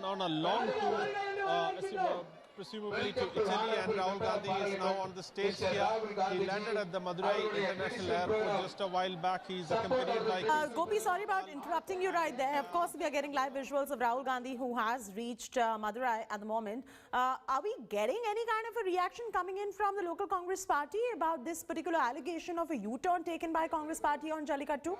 on a long tour, presumably to Italy, and Rahul Gandhi is now on the stage here. He landed at the Madurai International Airport just a while back. He's accompanied by... Gopi, sorry about interrupting you right there. Of course, we are getting live visuals of Rahul Gandhi, who has reached Madurai at the moment. Are we getting any kind of a reaction coming in from the local Congress party about this particular allegation of a U-turn taken by Congress party on Jallikattu?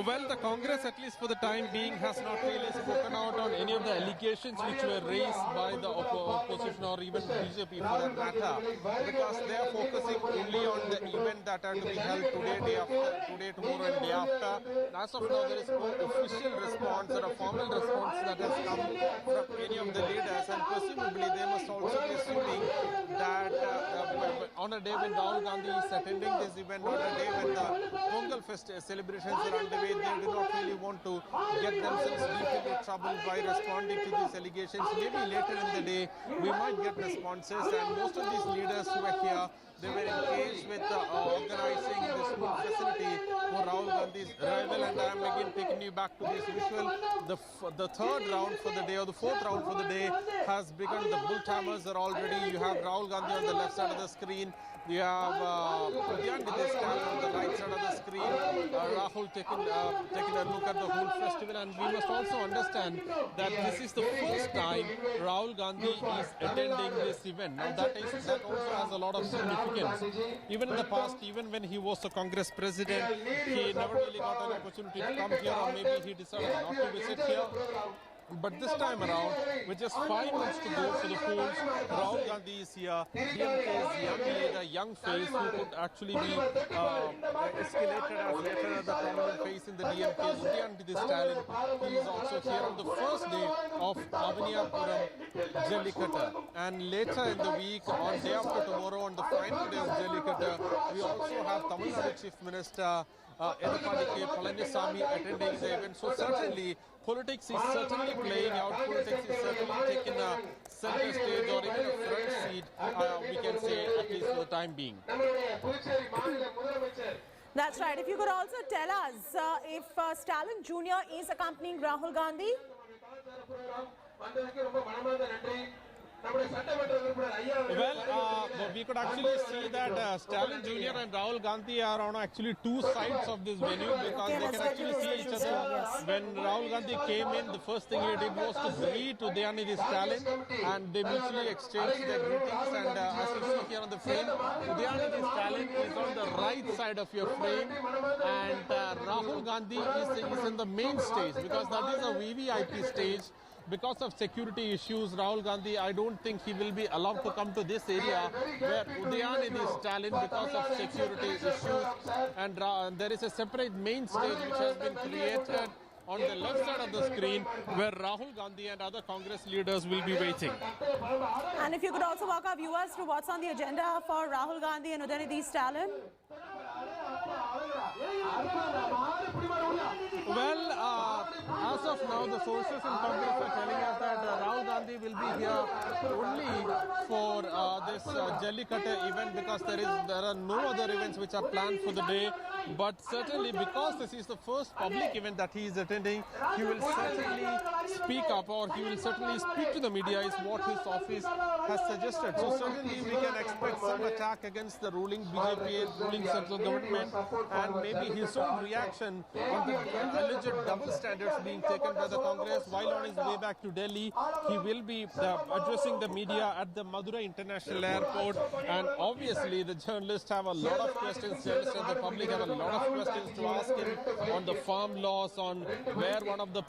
Well, the Congress, at least for the time being, has not really spoken out on any of the allegations which were raised by the opposition or even BJP for that matter, because they are focusing only on the event that are to be held today, day after, today, tomorrow and day after. As of now, there is no official response or a formal response that has come from any of the leaders, and presumably they must also be assuming that on a day when Rahul Gandhi is attending this event, on a day when the Pongal celebrations are underway, they do not really want to get themselves deep into trouble by responding to these allegations. Maybe later in the day, we might get responses, and most of these leaders who are here, they were engaged with organizing this food facility for Rahul Gandhi's arrival, and I am again taking you back to this visual. The third round for the day, or the fourth round for the day, has begun. The bull timers are all ready. You have Rahul Gandhi on the left side of the screen. You have Udhayanidhi Stalin on the right side of the screen. Rahul taking a look at the whole festival, and we must also understand that this is the first time Rahul Gandhi is attending this event. Now that also has a lot of significance. Even in the past, even when he was the Congress president, he never really got an opportunity to come here, or maybe he decided not to visit here. But this time around, with just 5 months to go for the polls, Rahul Gandhi is here. DMK's young leader, young face, who could actually be escalated as later as the prominent face in the DMK, Udhayanidhi Stalin. He is also here on the first day of Avaniyapuram, Jallikattu. And later in the week, on day after tomorrow, on the final day of Jallikattu, we also have Tamil Nadu Chief Minister Palaniasamy attending the event. So certainly, politics is certainly playing out. Politics is certainly taking a center stage, or even a front seat, we can say, at least for the time being. That's right. If you could also tell us if Stalin Jr. is accompanying Rahul Gandhi. Well, we could actually see that Stalin Jr. and Rahul Gandhi are on actually two sides of this venue, because they can actually see each other. When Rahul Gandhi came in, the first thing he did was to greet Udhayanidhi Stalin, and they mutually exchanged their greetings. And as you see here on the frame, Udhayanidhi Stalin is on the right side of your frame, and Rahul Gandhi is in the main stage, because that is a VVIP stage. Because of security issues, Rahul Gandhi, I don't think he will be allowed to come to this area where Udhayanidhi Stalin, because of security issues, and there is a separate main stage which has been created on the left side of the screen, where Rahul Gandhi and other Congress leaders will be waiting. And if you could also walk our viewers through what's on the agenda for Rahul Gandhi and Udhayanidhi Stalin. Well, as of now, the sources in Congress are telling us that Rahul Gandhi will be here only for this Jallikattu event, because there are no other events which are planned for the day. But certainly, because this is the first public event that he is attending, he will certainly speak up, or he will certainly speak to the media, is what his office has suggested. So certainly we can expect some attack against the ruling BJP, ruling central government, and maybe his own reaction on the alleged double standards being taken by the Congress. While on his way back to Delhi, he will be addressing the media at the Madurai International Airport, and obviously the journalists have a lot of questions. Journalists and the public have a lot of questions to ask him on the farm laws, on where one of the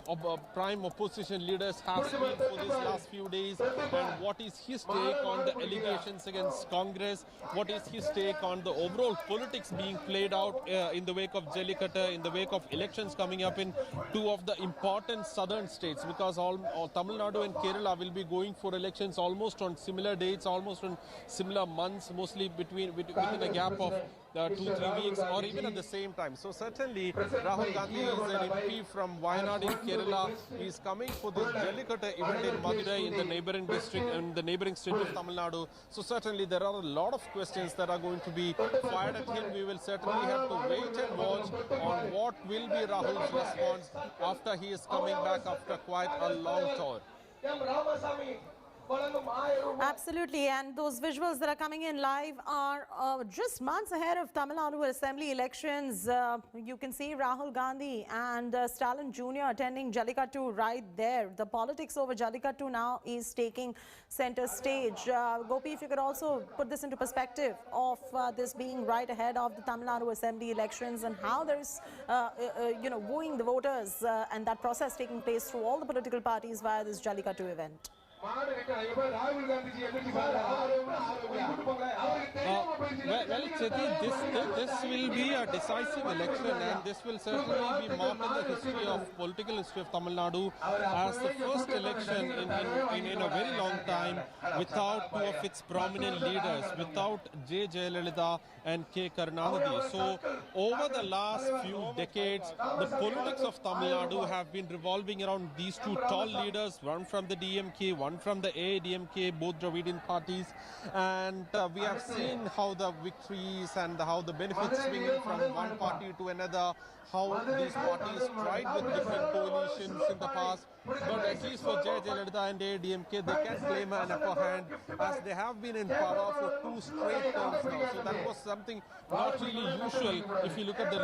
prime opposition leaders has been for these last few days, and what is his take on the allegations against Congress, what is his take on the overall politics being played out in the wake of Jallikattu, in the wake of elections coming up in two of the important southern states, because all Tamil Nadu and Kerala will be going for elections almost on similar dates, almost on similar months, mostly within a gap of 2-3 weeks or even at the same time. So certainly Rahul Gandhi is an MP from Wayanad in Kerala. He is coming for this Jallikattu event in Madurai in the neighboring district and the neighboring state of Tamil Nadu. So certainly there are a lot of questions that are going to be fired at him. We will certainly have to wait and watch on what will be Rahul's response after he is coming back after quite a long tour. Absolutely, and those visuals that are coming in live are just months ahead of Tamil Nadu Assembly elections. You can see Rahul Gandhi and Stalin Jr. attending Jallikattu right there. The politics over Jallikattu now is taking center stage. Gopi, if you could also put this into perspective of this being right ahead of the Tamil Nadu Assembly elections and how there is, wooing the voters and that process taking place through all the political parties via this Jallikattu event. Well, Cheti, this will be a decisive election, and this will certainly be marked in the history of political history of Tamil Nadu as the first election in a very long time without two of its prominent leaders, without J. Jayalalitha and K. Karunanidhi. So, over the last few decades, the politics of Tamil Nadu have been revolving around these two tall leaders, one from the DMK, one from the AIDMK, both Dravidian parties, and we have seen how the victories and how the benefits swinging from one party to another, how these parties tried with different coalitions in the past, but at least for J. Jayalalitha and AIDMK, they can claim an upper hand as they have been in power for 2 straight terms now. So that was something not really usual if you look at the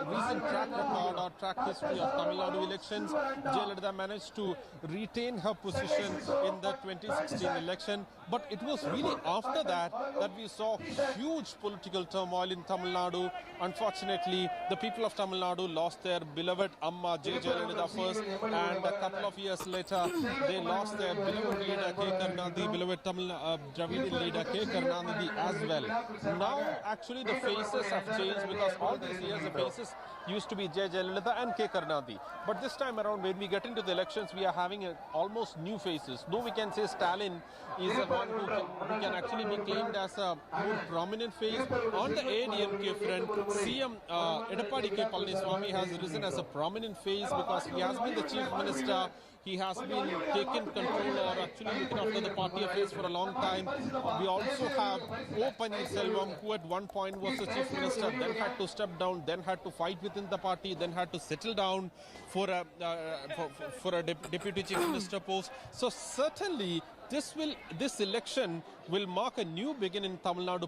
recent track record or track history of Tamil Nadu elections. Jayalalitha managed to retain her position in the 2016 election, but it was really after that that we saw huge political turmoil in Tamil Nadu. Unfortunately, the people of Tamil Nadu lost their beloved Amma J. Jayalalitha first, and a couple of years later they lost their beloved leader K. Karunanidhi, beloved Tamil Dravidian leader K. Karunanidhi as well. Now actually the faces have changed, because all these years the faces used to be J. Jayalalitha and K. Karunanidhi. But this time around, when we get into the elections, we are having almost new faces. Though we can say Stalin is the one who can actually be claimed as a more prominent face. On the AIDMK front, CM Edappadi K. Palaniswamy has risen as a prominent face because he has been the chief minister. He has been taken control or actually looking after the party affairs for a long time. We also have O. Paneerselvam, who at one point was the chief minister, then had to step down, then had to fight within the party, then had to settle down for a deputy chief minister post. So certainly this election will mark a new beginning in Tamil Nadu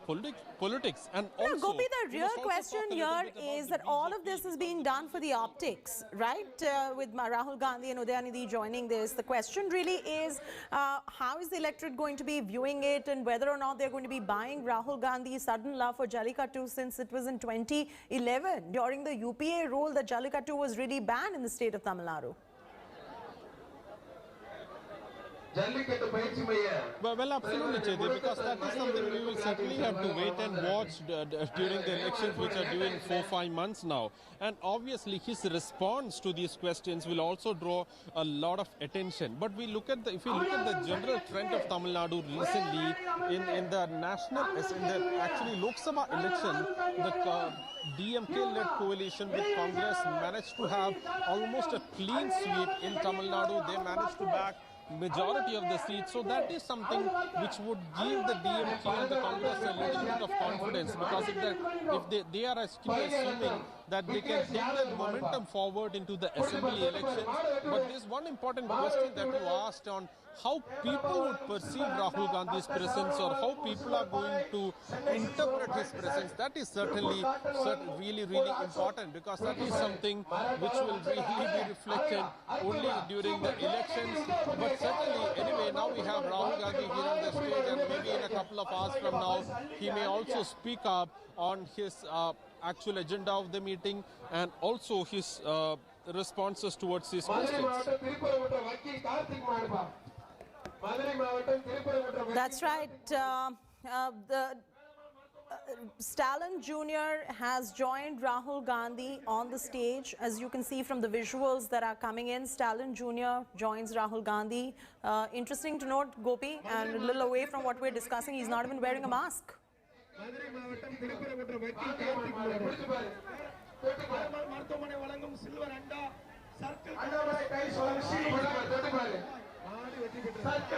politics. And also, Gopi, the real question here is that all of this is being done for the optics, right? With Rahul Gandhi and Udhayanidhi joining this, the question really is how is the electorate going to be viewing it, and whether or not they're going to be buying Rahul Gandhi's sudden love for Jallikattu, since it was in 2011 during the UPA rule that Jallikattu was really banned in the state of Tamil Nadu. Well, absolutely, Chedi, because that is something we will certainly have to wait and watch during the elections, which are due in 4-5 months now. And obviously, his response to these questions will also draw a lot of attention. But if we look at the general trend of Tamil Nadu recently in the actually Lok Sabha election, the DMK-led coalition with Congress managed to have almost a clean sweep in Tamil Nadu. They managed to back majority of the seats, so that is something which would give the DMK and the Congress a little bit of confidence, because if they are actually assuming that they can take that momentum forward into the assembly elections. But there's one important question that you asked on how people would perceive Rahul Gandhi's presence, or how people are going to interpret his presence. That is certainly really important, because that is something which will really be reflected only during the elections. But certainly, anyway, now we have Rahul Gandhi here on the stage, and maybe in a couple of hours from now, he may also speak up on his actual agenda of the meeting and also his responses towards these questions. That's right. Stalin Jr. has joined Rahul Gandhi on the stage. As you can see from the visuals that are coming in, Stalin Jr. joins Rahul Gandhi. Interesting to note, Gopi, and a little away from what we're discussing, he's not even wearing a mask. Madurai மாவட்டம் திருப்பரங்குன்ற வக்கீல் கார்த்திக் மருத்துவமனை வழங்கும் silver அண்டா circle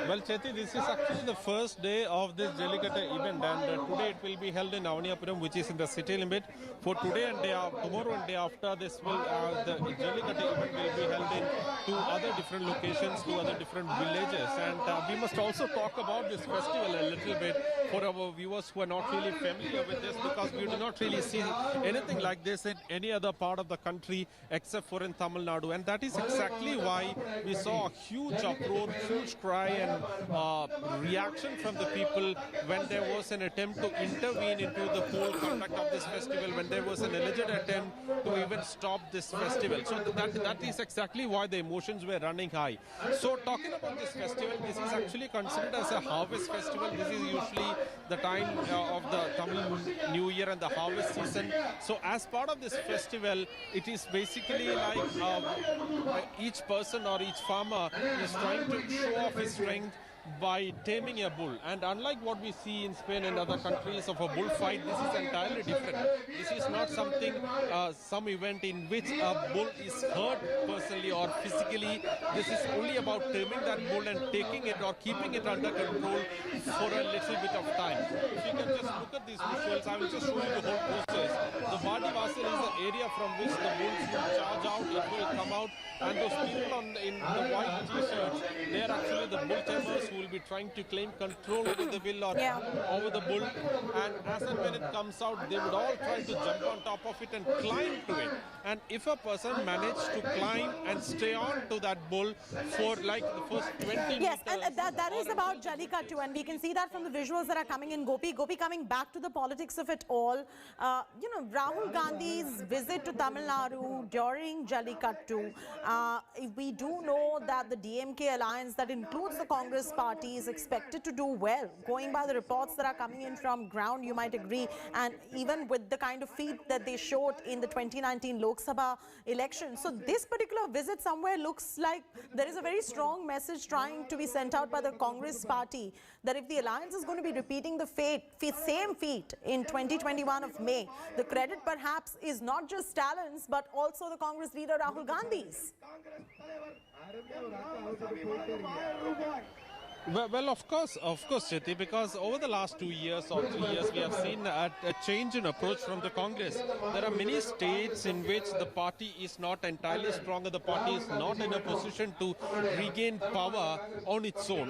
Well, Cheti, this is actually the first day of this Jallikattu event, and today it will be held in Avaniyapuram, which is in the city limit. For today and tomorrow and day after, this will the Jallikattu event will be held in two other different locations, two other different villages, and we must also talk about this festival a little bit for our viewers who are not really familiar with this, because we do not really see anything like this in any other part of the country except for in Tamil Nadu, and that is exactly why we saw a huge uproar, huge cry and reaction from the people when there was an attempt to intervene into the whole conduct of this festival, when there was an alleged attempt to even stop this festival. So that is exactly why the emotions were running high. So talking about this festival, this is actually considered as a harvest festival. This is usually the time of the Tamil New Year and the harvest season. So as part of this festival, it is basically like each person or each farmer is trying to show off his strength by taming a bull. And unlike what we see in Spain and other countries of a bullfight, this is entirely different. This is not something, some event in which a bull is hurt personally or physically. This is only about taming that bull and taking it or keeping it under control for a little bit of time. If you can just look at these visuals, I will just show you the whole process. The Vadi Vasil is the area from which the bulls will charge out, it will come out, and those people in the white t-shirts, they are actually the bull tamers who will be trying to claim control over the bull or over the bull, and as and when it comes out, they would all try to jump on top of it and climb to it. And if a person managed to climb and stay on to that bull for like the first 20 Yes, meters, and that is about Jallikattu, and we can see that from the visuals that are coming in. Gopi, coming back to the politics of it all, Rahul Gandhi's visit to Tamil Nadu during Jallikattu, we do know that the DMK alliance that includes the Congress party is expected to do well. Going by the reports that are coming in from ground, you might agree, and even with the kind of feat that they showed in the 2019 Lok Sabha election. So this particular visit somewhere looks like there is a very strong message trying to be sent out by the Congress party that if the alliance is going to be repeating the same feat in 2021 of May, the credit perhaps is not just Stalin's but also the Congress leader Rahul Gandhi's. Well, of course, Cheti, because over the last 2 years or 3 years, we have seen a change in approach from the Congress. There are many states in which the party is not entirely strong, and the party is not in a position to regain power on its own.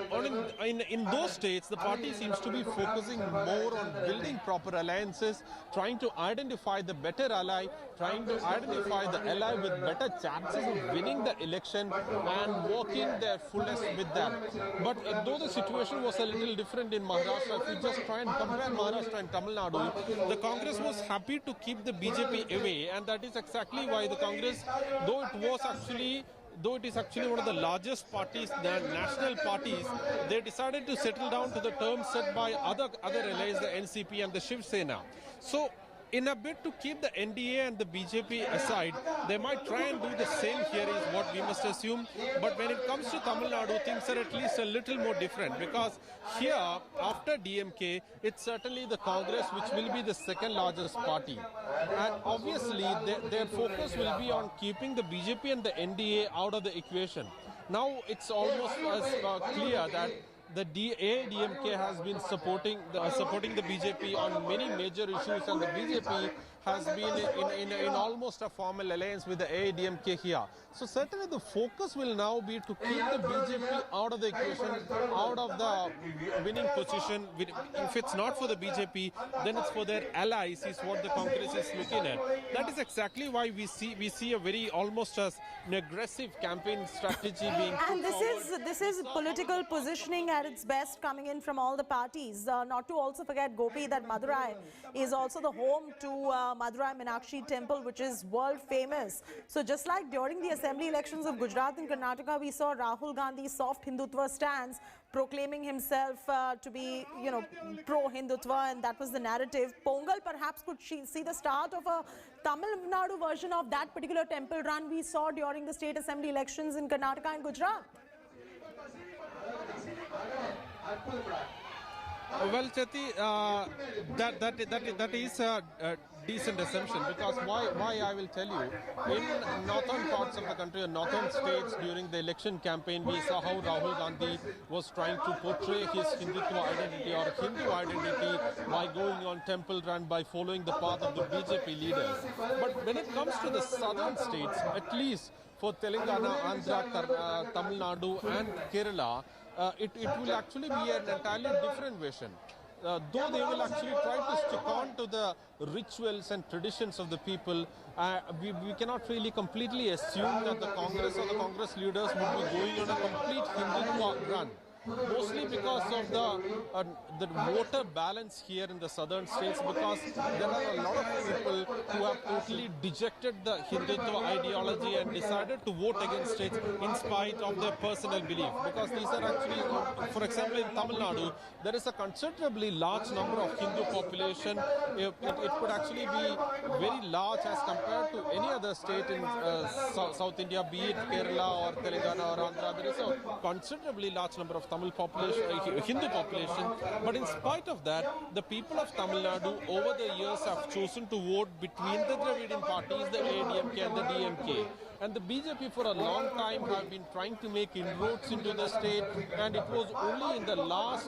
In those states, the party seems to be focusing more on building proper alliances, trying to identify the better ally, trying to identify the ally with better chances of winning the election and working their fullest with that. But though the situation was a little different in Maharashtra, if you just try and compare Maharashtra and Tamil Nadu, the Congress was happy to keep the BJP away, and that is exactly why the Congress, though it is actually one of the largest parties, the national parties, they decided to settle down to the terms set by other allies, the NCP and the Shiv Sena. So in a bid to keep the NDA and the BJP aside, they might try and do the same here is what we must assume. But when it comes to Tamil Nadu, things are at least a little more different, because here, after DMK, it's certainly the Congress which will be the second largest party. And obviously, their focus will be on keeping the BJP and the NDA out of the equation. Now, it's almost as clear that the AIDMK has been supporting the BJP on many major issues, and the BJP has been in almost a formal alliance with the AIDMK here. So certainly the focus will now be to keep the BJP out of the equation, out of the winning position. If it's not for the BJP, then it's for their allies, is what the Congress is looking at. That is exactly why we see a very almost as an aggressive campaign strategy being put And this is political positioning at its best coming in from all the parties. Not to also forget, Gopi, that Madurai is also the home to Madurai Meenakshi temple, which is world famous. So just like during the assembly elections of Gujarat and Karnataka, we saw Rahul Gandhi's soft Hindutva stance, proclaiming himself to be, pro-Hindutva, and that was the narrative. Pongal perhaps could see the start of a Tamil Nadu version of that particular temple run we saw during the state assembly elections in Karnataka and Gujarat. Well, Cheti, that is a decent assumption, because why I will tell you, in northern parts of the country or northern states during the election campaign, we saw how Rahul Gandhi was trying to portray his Hindutva identity or Hindu identity by going on temple run, by following the path of the BJP leaders. But when it comes to the southern states, at least for Telangana, Andhra, Tamil Nadu and Kerala, it will actually be an entirely different version. Though they will actually try to stick on to the rituals and traditions of the people, we cannot really completely assume that the Congress or the Congress leaders would be going on a complete Hindutva run. Mostly because of the voter balance here in the southern states, because there are a lot of people who have totally dejected the Hindutva ideology and decided to vote against it in spite of their personal belief. Because these are actually, for example, in Tamil Nadu, there is a considerably large number of Hindu population. It could actually be very large as compared to any other state in South India, be it Kerala or Telangana or Andhra. There is a considerably large number of Tamil population, Hindu population, but in spite of that, the people of Tamil Nadu over the years have chosen to vote between the Dravidian parties, the ADMK and the DMK. And the BJP for a long time have been trying to make inroads into the state, and it was only in the last,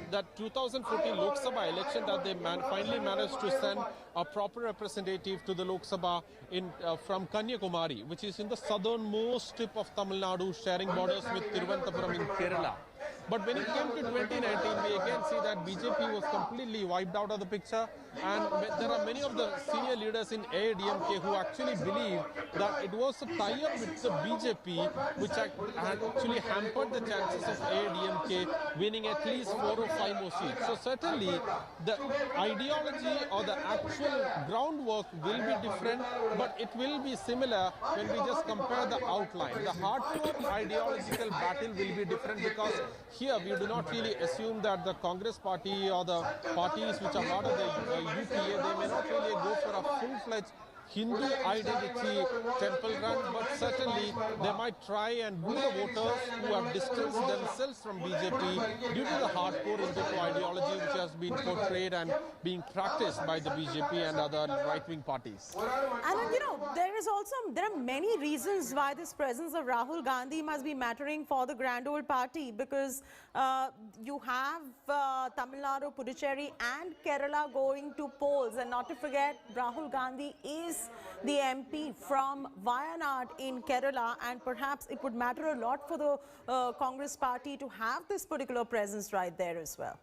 that 2014 Lok Sabha election, that they finally managed to send a proper representative to the Lok Sabha from Kanyakumari, which is in the southernmost tip of Tamil Nadu, sharing borders with Thiruvananthapuram in Kerala. But when it came to 2019, we again see that BJP was completely wiped out of the picture, and there are many of the senior leaders in AIADMK who actually believe that it was a tie-up with the BJP which had actually hampered the chances of AIADMK winning at least 4 or 5 more seats. So certainly the ideology or the actual groundwork will be different, but it will be similar when we just compare the outline. The hardcore ideological battle will be different, because here we do not really assume that the Congress party or the parties which are part of the UPA, they may not really go for a full-fledged Hindu identity temple run, but certainly they might try and woo the voters who have distanced themselves from BJP due to the hardcore Hindutva ideology which has been portrayed and being practiced by the BJP and other right-wing parties. And you know, there are many reasons why this presence of Rahul Gandhi must be mattering for the grand old party, because you have Tamil Nadu, Puducherry and Kerala going to polls, and not to forget, Rahul Gandhi is the MP from Wayanad in Kerala, and perhaps it would matter a lot for the Congress party to have this particular presence right there as well.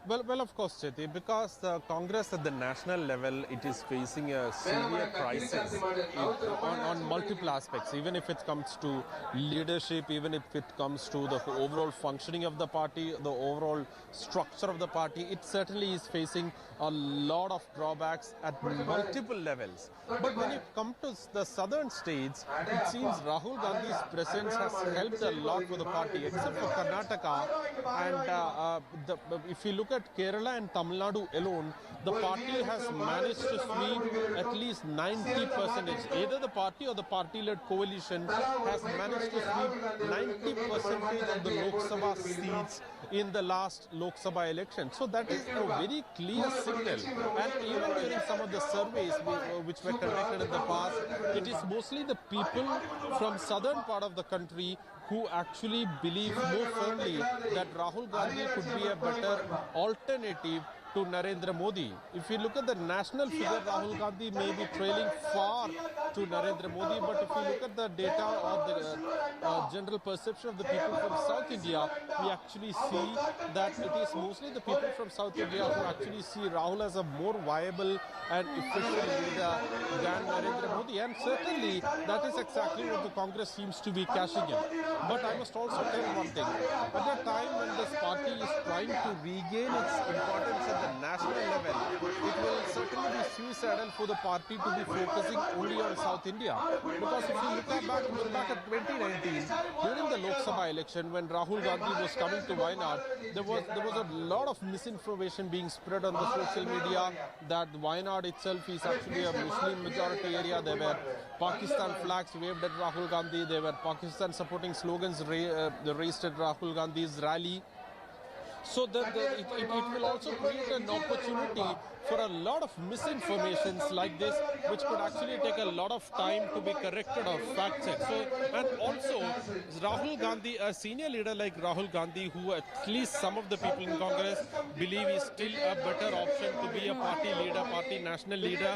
Well, of course, Cheti, because the Congress at the national level, it is facing a severe crisis on multiple aspects, even if it comes to leadership, even if it comes to the overall functioning of the party, the overall structure of the party. It certainly is facing a lot of drawbacks at multiple levels. But when it comes to the southern states, it seems Rahul Gandhi's presence has helped a lot for the party, except for Karnataka. And if you look at Kerala and Tamil Nadu alone, the party has managed to sweep at least 90%. Either the party or the party-led coalition has managed to sweep 90% of the Lok Sabha seats in the last Lok Sabha election. So that is a very clear signal. And even during some of the surveys which were conducted in the past, it is mostly the people from southern part of the country who actually believe more firmly that Rahul Gandhi could be a better alternative to Narendra Modi. If you look at the national figure, Rahul Gandhi may be trailing far to Narendra Modi, but if you look at the data or the general perception of the people from South India, we actually see that it is mostly the people from South India who actually see Rahul as a more viable and efficient leader than Narendra Modi. And certainly that is exactly what the Congress seems to be cashing in. But I must also tell one thing. At the time when this party is trying to regain its importance at the national level, it will certainly be suicidal for the party to be focusing only on South India. Because if you look back at 2019, during the Lok Sabha election, when Rahul Gandhi was coming to Wayanad, there was a lot of misinformation being spread on the social media that Wayanad itself is actually a Muslim majority area. The There were Pakistan flags waved at Rahul Gandhi. There were Pakistan supporting slogans raised at Rahul Gandhi's rally. So it will also create an opportunity for a lot of misinformations like this, which could actually take a lot of time to be corrected or fact checked. So, and also Rahul Gandhi, a senior leader like Rahul Gandhi, who at least some of the people in Congress believe is still a better option to be a party leader, party national leader,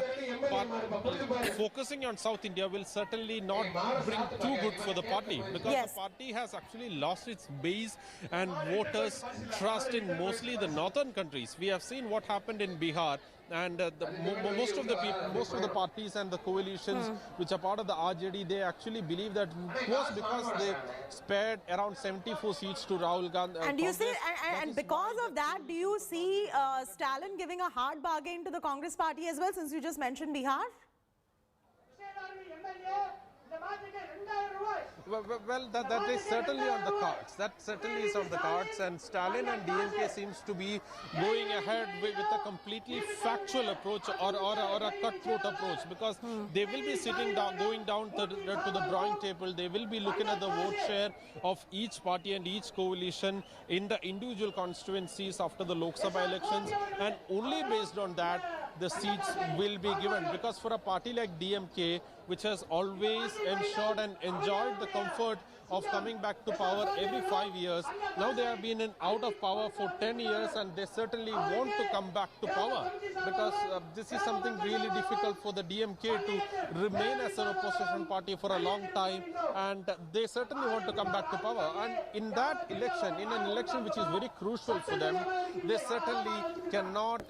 focusing on South India will certainly not bring too good for the party, because the party has actually lost its base and voters' trust in mostly the northern countries. We have seen what happened in Bihar, and most of the parties and the coalitions which are part of the RJD, they actually believe that it was because they spared around 74 seats to Rahul Gandhi. And you see, and because of that, do you see Stalin giving a hard bargain to the Congress party as well, since you just mentioned Bihar? Well, that is certainly on the cards. That certainly is on the cards, and Stalin and DMK seems to be going ahead with a completely factual approach or a cutthroat approach, because they will be sitting down, going down to the drawing table. They will be looking at the vote share of each party and each coalition in the individual constituencies after the Lok Sabha elections, and only based on that the seats will be given. Because for a party like DMK, which has always ensured and enjoyed the comfort of coming back to power every 5 years, now they have been out of power for 10 years, and they certainly want to come back to power, because this is something really difficult for the DMK to remain as an opposition party for a long time, and they certainly want to come back to power. And in that election, in an election which is very crucial for them, they certainly cannot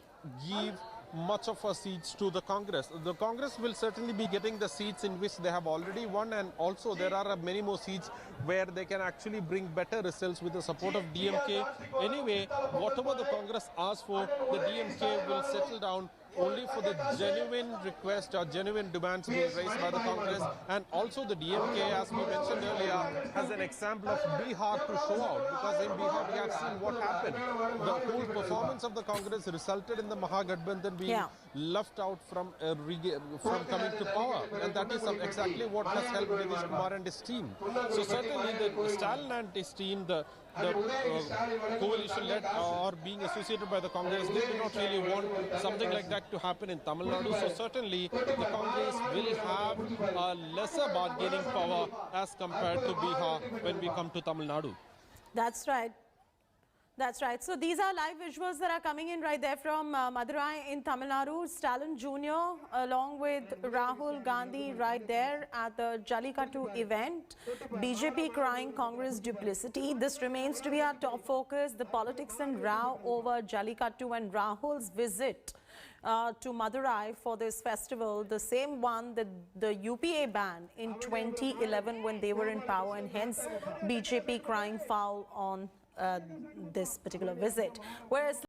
give much of our seats to the Congress. The Congress will certainly be getting the seats in which they have already won, and also there are many more seats where they can actually bring better results with the support of DMK. Anyway, whatever the Congress asks for, the DMK will settle down only for the genuine request or genuine demands being raised by the Congress. And also the DMK, as we mentioned earlier, has an example of Bihar to show out, because in Bihar we have seen what happened. The whole performance of the Congress resulted in the Mahagathbandhan being left out from coming to power, and that is exactly what has helped Nitish Kumar and his team. So certainly the Stalin and his team, the coalition led or being associated by the Congress, they do not really want something like that to happen in Tamil Nadu. So certainly the Congress will have a lesser bargaining power as compared to Bihar when we come to Tamil Nadu. That's right. That's right. So these are live visuals that are coming in right there from Madurai in Tamil Nadu. Stalin Jr. along with Rahul Gandhi right there at the Jallikattu event. BJP crying Congress duplicity. This remains to be our top focus. The politics and row over Jallikattu and Rahul's visit to Madurai for this festival, the same one that the UPA banned in 2011 when they were in power, and hence BJP crying foul on this particular visit. Whereas